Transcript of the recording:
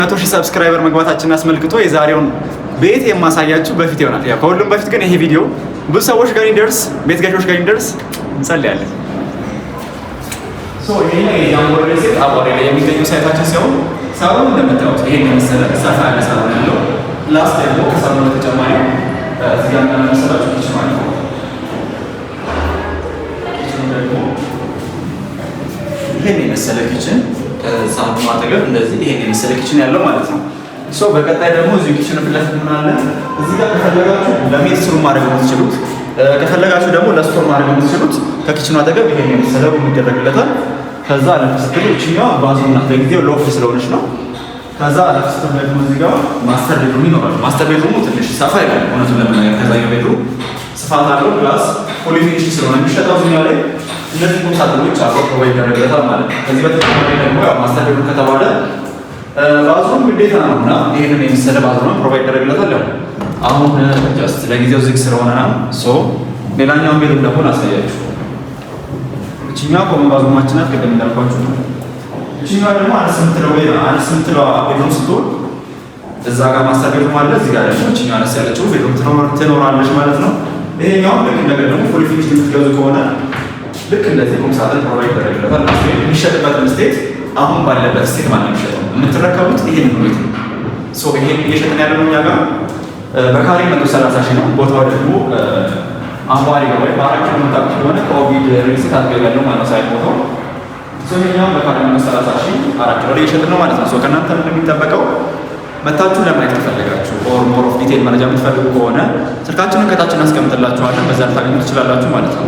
100,000 ሰብስክራይበር መግባታችንን አስመልክቶ የዛሬውን ቤት የማሳያችሁ በፊት ይሆናል። ያው ከሁሉም በፊት ግን ይሄ ቪዲዮ ብዙ ሰዎች ጋር እንዲደርስ ቤት ገዢዎች ጋር እንዲደርስ እንጸልያለን። ይሄ የጃምቦ ሪል ስቴት አዋሪ ላይ የሚገኘው ሳይታችን ሲሆን ሳሎን እንደምታዩት ይሄን የመሰለ ሰፋ ያለ ሳሎን ያለው ፕላስ ደግሞ ከሳሎን በተጨማሪ እዚህ ጋር እንደምንሰራቸው ኪችን ማለት ነው። ኪችኑ ደግሞ ይሄን የመሰለ ኪችን ሳሎኑ አጠገብ እንደዚህ ይሄን የመሰለ ኪችን ያለው ማለት ነው። በቀጣይ ደግሞ እዚህ ኪችን ፊት ለፊት ምን አለ? እዚህ ጋር ከፈለጋችሁ ለሜድስ ሩም ማድረግ የምትችሉት ከፈለጋችሁ ደግሞ ለስቶር ማድረግ የምትችሉት ከኪችኑ አጠገብ ይሄን የመሰለ ሩም ይደረግለታል። ከዛ አለፍ ስትሉ እችኛዋ ባዝሩም ናት፣ ለጊዜው ሎፍት ስለሆነች ነው። ከዛ አለፍ ስትሉ ደግሞ እዚህ ጋር ማስተር ቤድሩም ይኖራል። ማስተር ቤድሩሙ ትንሽ ሰፋ ይላል እውነቱን ለመናገር ከዛኛው ቤድሩም ስፋት አለው። ፕላስ ፉሊ ፊኒሽድ ስለሆነ የሚሸጠው እዚህኛው ላይ እነዚህ ቁም ሳጥኖች አብረው ፕሮቫይድ ይደረግለታል ማለት ነው። ከዚህ በተጨማሪ ደግሞ ያው ማስተር ቤድሩም ከተባለ ባዝሩም ግዴታ ነው እና ይሄንን የመሰለ ባዝሩም ፕሮቫይድ ይደረግለታል። ያው አሁን ጀስት ለጊዜው ዝግ ስለሆነ ነው። ሌላኛውን ቤድሩም ደግሞ ላሳያችሁ። እቺኛው ኮመን ባዝሩማችን ናት፣ ቅድም እንዳልኳችሁ ነው። እቺኛው ደግሞ አነስ የምትለው ቤድሩም ስትሆን እዛ ጋር ማስተር ቤድሩም አለ፣ እዚህ ጋር ደግሞ እቺኛው አነስ ያለችው ቤድሩም ትኖራለች ማለት ነው። ይሄኛው ልክ እንደገና ደግሞ ፉሊ ፊኒሽድ የምትገዙ ከሆነ ልክ እንደዚህ ቁም ሳጥን ፕሮቫይድ ይደረግለታል። የሚሸጥበትን ስቴት አሁን ባለበት ስቴት ማለት ነው የሚሸጠው። የምትረከቡት ይሄን ነው ቤት ነው። ይሄን እየሸጥን ያለነው እኛ ጋር በካሬ 130,000 ነው። ቦታው ደግሞ አዋሪ ነው ወይ ባራክ ነው የምታውቁት ከሆነ ከኦቪድ ሪል ስቴት አጠገብ ያለው ማለት ሳይት ቦታው ይሄኛው በካሬ 130,000 4 ኪሎ እየሸጥን ነው ማለት ነው። ከእናንተ እንደሚጠበቀው መታችሁ ለማየት ከፈለጋችሁ ኦር ሞር ኦፍ ዲቴል መረጃ የምትፈልጉ ከሆነ ስልካችንን ከታች እናስቀምጥላችኋለን። በዛ ልታገኙ ትችላላችሁ ማለት ነው።